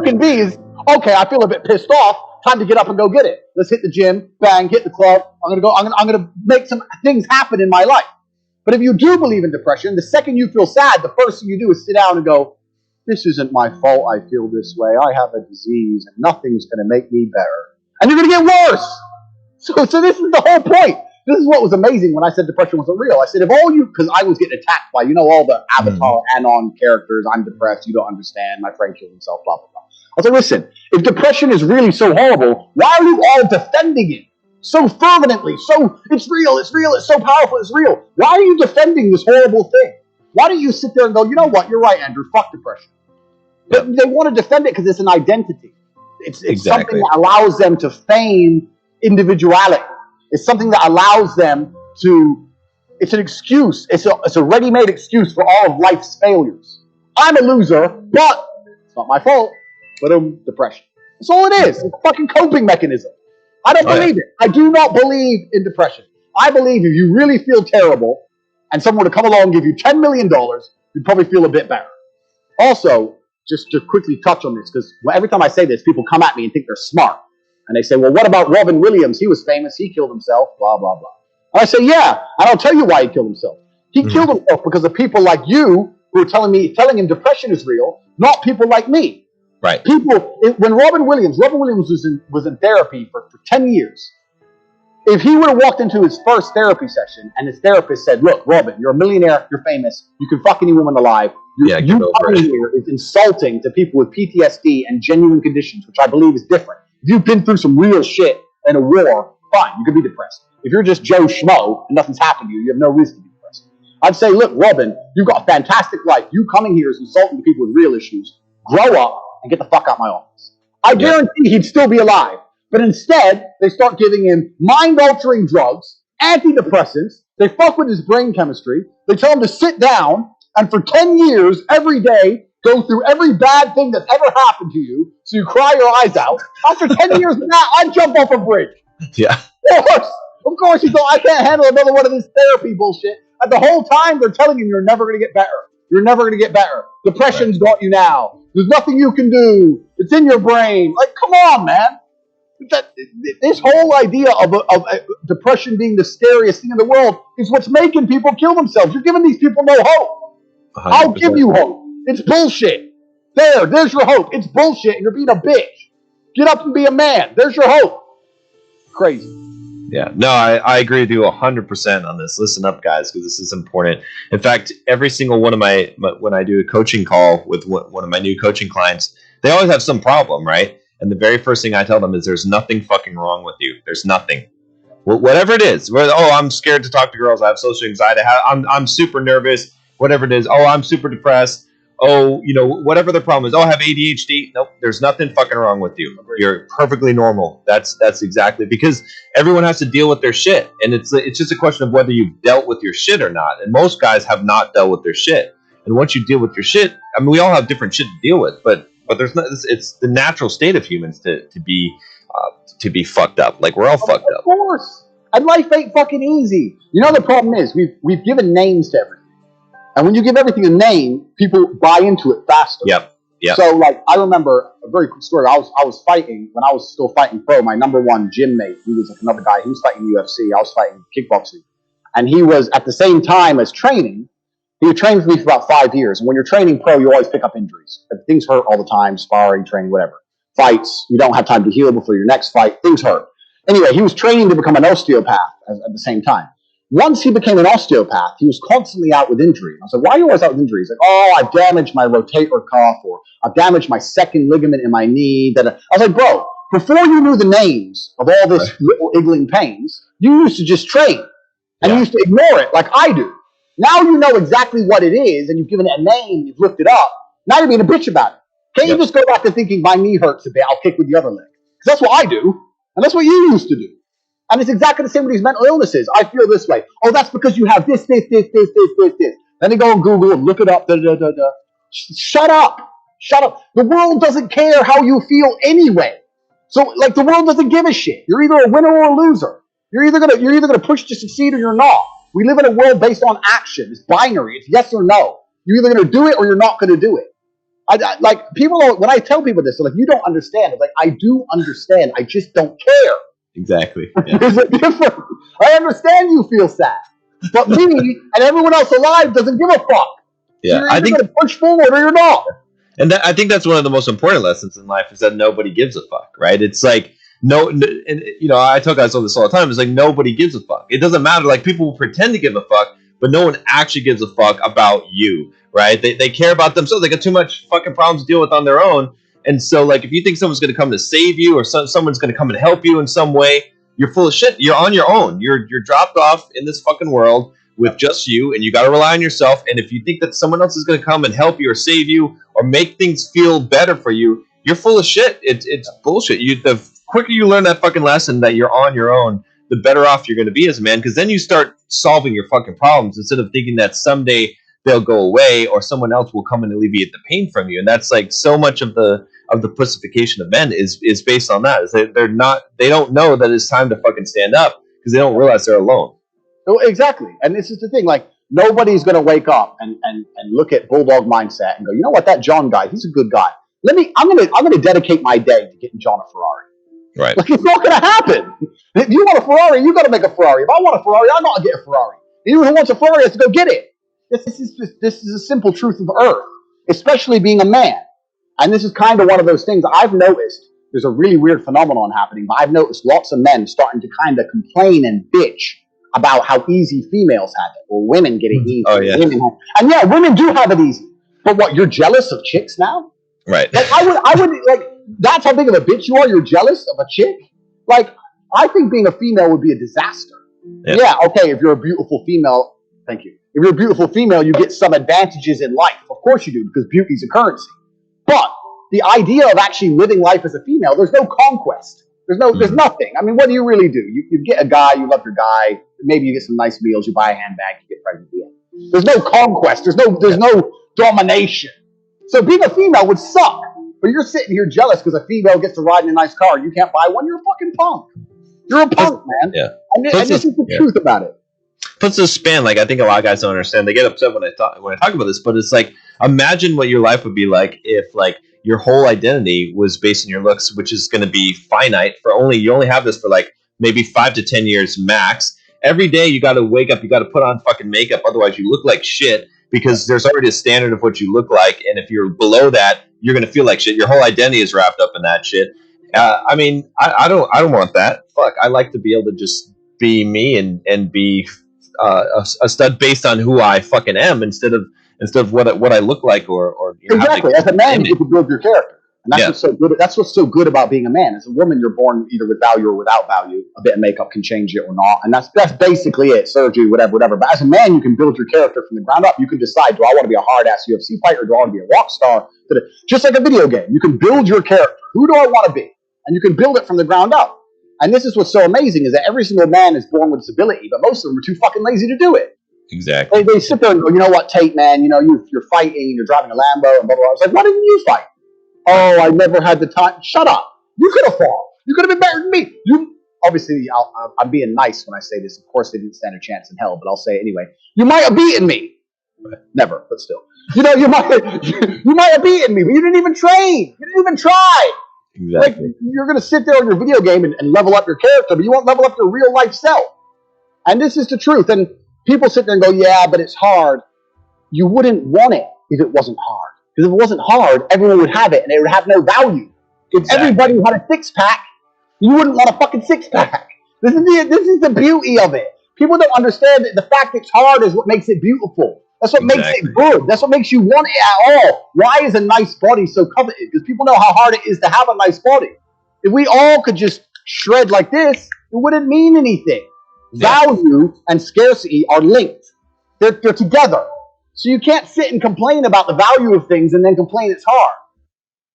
can be is, okay, I feel a bit pissed off. Time to get up and go get it. Let's hit the gym, bang, hit the club. I'm gonna make some things happen in my life. But if you do believe in depression, the second you feel sad, the first thing you do is sit down and go, this isn't my fault I feel this way. I have a disease and nothing's going to make me better. And you're going to get worse. So this is the whole point. This is what was amazing when I said depression wasn't real. I said, because I was getting attacked by, all the Avatar Anon characters. I'm depressed. You don't understand. My friend killed himself, blah, blah, blah. I was like, listen, if depression is really so horrible, why are you all defending it so fervently? So it's real, it's so powerful, it's real. Why are you defending this horrible thing? Why don't you sit there and go, you know what, you're right, Andrew, fuck depression. But they want to defend it because it's an identity. It's something that allows them to feign individuality. It's something that allows them to, it's an excuse. It's a ready-made excuse for all of life's failures. I'm a loser, but it's not my fault. But depression. That's all it is. It's a fucking coping mechanism. I don't believe it. I do not believe in depression. I believe if you really feel terrible and someone were to come along and give you $10 million, you'd probably feel a bit better. Also, just to quickly touch on this, because every time I say this, people come at me and think they're smart. And they say, well, what about Robin Williams? He was famous. He killed himself, blah, blah, blah. And I say, yeah, and I'll tell you why he killed himself. He killed himself because of people like you who are telling him depression is real, not people like me. Right. When Robin Williams was in therapy for 10 years. If he would have walked into his first therapy session and his therapist said, look, Robin, you're a millionaire, you're famous, you can fuck any woman alive. You coming here is insulting to people with PTSD and genuine conditions, which I believe is different. If you've been through some real shit in a war, fine, you could be depressed. If you're just Joe Schmo and nothing's happened to you, you have no reason to be depressed. I'd say, look, Robin, you've got a fantastic life. You coming here is insulting to people with real issues. Grow up and get the fuck out of my office. I guarantee he'd still be alive. But instead, they start giving him mind-altering drugs, antidepressants. They fuck with his brain chemistry. They tell him to sit down and for 10 years, every day, go through every bad thing that's ever happened to you so you cry your eyes out. After 10 years of that, I'd jump off a bridge. Yeah. Of course, you go, I can't handle another one of this therapy bullshit. And the whole time, they're telling him you're never going to get better. You're never going to get better. Depression's got you now. There's nothing you can do. It's in your brain. Like, come on, man. This whole idea of depression being the scariest thing in the world is what's making people kill themselves. You're giving these people no hope. 100%. I'll give you hope. It's bullshit. There's your hope. It's bullshit, and you're being a bitch. Get up and be a man. There's your hope. Crazy. Yeah, no, I agree with you 100% on this. Listen up, guys, because this is important. In fact, every single one of when I do a coaching call with one of my new coaching clients, they always have some problem, right? And the very first thing I tell them is there's nothing fucking wrong with you. There's nothing. Whatever it is. I'm scared to talk to girls. I have social anxiety. I'm super nervous. Whatever it is. I'm super depressed. Whatever the problem is. I have ADHD. Nope, there's nothing fucking wrong with you. You're perfectly normal. That's exactly, because everyone has to deal with their shit. And it's just a question of whether you've dealt with your shit or not. And most guys have not dealt with their shit. And once you deal with your shit, I mean, we all have different shit to deal with, but there's not. It's the natural state of humans to be fucked up. Like, we're all fucked up. Of course. And life ain't fucking easy. The problem is we've given names to everything. And when you give everything a name, people buy into it faster. Yep. So, I remember a very quick story. I was fighting, when I was still fighting pro, my number one gym mate, he was like another guy. He was fighting UFC. I was fighting kickboxing. And he was, at the same time as training, he would train for me for about 5 years. And when you're training pro, you always pick up injuries. Things hurt all the time, sparring, training, whatever. Fights, you don't have time to heal before your next fight. Things hurt. Anyway, he was training to become an osteopath at the same time. Once he became an osteopath, he was constantly out with injury. I was like, why are you always out with injury? He's like, I've damaged my rotator cuff, or I've damaged my second ligament in my knee. I was like, bro, before you knew the names of all this little iggling pains, you used to just train. And you used to ignore it like I do. Now you know exactly what it is, and you've given it a name, and you've looked it up. Now you're being a bitch about it. Can't you just go back to thinking, my knee hurts a bit, I'll kick with the other leg? Because that's what I do, and that's what you used to do. And it's exactly the same with these mental illnesses. I feel this way. That's because you have this. Then they go on Google and look it up. Shut up. The world doesn't care how you feel anyway. So, the world doesn't give a shit. You're either a winner or a loser. You're either gonna push to succeed or you're not. We live in a world based on action. It's binary. It's yes or no. You're either gonna do it or you're not gonna do it. Like people, when I tell people this, they're like, "You don't understand." It's like, I do understand. I just don't care. Exactly. Yeah. There's a difference. I understand you feel sad, but me and everyone else alive doesn't give a fuck. Yeah, You're either going to push forward or you're not. And I think that's one of the most important lessons in life is that nobody gives a fuck, right? It's like and I tell guys all this all the time. It's like nobody gives a fuck. It doesn't matter. Like people will pretend to give a fuck, but no one actually gives a fuck about you, right? They care about themselves. They got too much fucking problems to deal with on their own. And so, like, if you think someone's going to come to save you or someone's going to come and help you in some way, you're full of shit. You're on your own. You're dropped off in this fucking world with just you, and you got to rely on yourself. And if you think that someone else is going to come and help you or save you or make things feel better for you, you're full of shit. It's bullshit. The quicker you learn that fucking lesson that you're on your own, the better off you're going to be as a man, because then you start solving your fucking problems instead of thinking that someday they'll go away or someone else will come and alleviate the pain from you. And that's like so much of the pussification of men is based on that. Is they don't know that it's time to fucking stand up because they don't realize they're alone. So exactly. And this is the thing, like nobody's going to wake up and look at Bulldog Mindset and go, you know what, that John guy, he's a good guy. I'm going to dedicate my day to getting John a Ferrari. Right. Like, it's not going to happen. If you want a Ferrari, you got to make a Ferrari. If I want a Ferrari, I got to get a Ferrari. Anyone who wants a Ferrari has to go get it. This is a simple truth of earth, especially being a man. And this is kind of one of those things I've noticed. There's a really weird phenomenon happening, but I've noticed lots of men starting to kind of complain and bitch about how easy females have it, or women get it easy. Oh, yeah. And yeah, women do have it easy. But what, you're jealous of chicks now? Right. Like, I would like, that's how big of a bitch you are. You're jealous of a chick. Like, I think being a female would be a disaster. Yeah, okay, if you're a beautiful female, thank you. If you're a beautiful female, you get some advantages in life. Of course you do, because beauty's a currency. But the idea of actually living life as a female, there's no conquest. There's nothing. I mean, what do you really do? You get a guy, you love your guy, maybe you get some nice meals, you buy a handbag, you get pregnant at the end. There's no conquest. There's no domination. So being a female would suck. But you're sitting here jealous because a female gets to ride in a nice car. You can't buy one. You're a fucking punk. You're a punk, man. Yeah. And this is the truth about it. Puts a span. Like, I think a lot of guys don't understand. They get upset when I talk about this, but it's like, imagine what your life would be like if, like, your whole identity was based on your looks, which is going to be finite you only have this for like maybe 5 to 10 years max. Every day you got to wake up, you got to put on fucking makeup, otherwise you look like shit, because there's already a standard of what you look like, and if you're below that, you're going to feel like shit. Your whole identity is wrapped up in that shit. I mean, I don't want that. Fuck, I like to be able to just be me and be a stud based on who I fucking am instead of what I look like or exactly. As a man, you can build your character, and that's what's so good. That's what's so good about being a man. As a woman, you're born either with value or without value. A bit of makeup can change it or not, and that's basically it. Surgery, whatever. But as a man, you can build your character from the ground up. You can decide: do I want to be a hard ass UFC fighter? Or do I want to be a rock star? Just like a video game, you can build your character. Who do I want to be? And you can build it from the ground up. And this is what's so amazing, is that every single man is born with this ability, but most of them are too fucking lazy to do it. Exactly. They sit there and go, you know what, Tate, man, you're fighting, you're driving a Lambo, and blah, blah, blah. I was like, why didn't you fight? Oh, I never had the time. Shut up. You could have fought. You could have been better than me. Obviously, I'm being nice when I say this. Of course, they didn't stand a chance in hell, but I'll say it anyway. You might have beaten me. Right. Never, but still. You might have beaten me, but you didn't even train. You didn't even try. Exactly. Like, you're going to sit there on your video game and level up your character, but you won't level up your real life self. And this is the truth. And people sit there and go, yeah, but it's hard. You wouldn't want it if it wasn't hard. Because if it wasn't hard, everyone would have it, and it would have no value. If everybody had a six-pack, you wouldn't want a fucking six-pack. This is the beauty of it. People don't understand that the fact it's hard is what makes it beautiful. That's what makes it good. That's what makes you want it at all. Why is a nice body so coveted? Because people know how hard it is to have a nice body. If we all could just shred like this, it wouldn't mean anything. Yeah. Value and scarcity are linked. They're together. So you can't sit and complain about the value of things and then complain it's hard.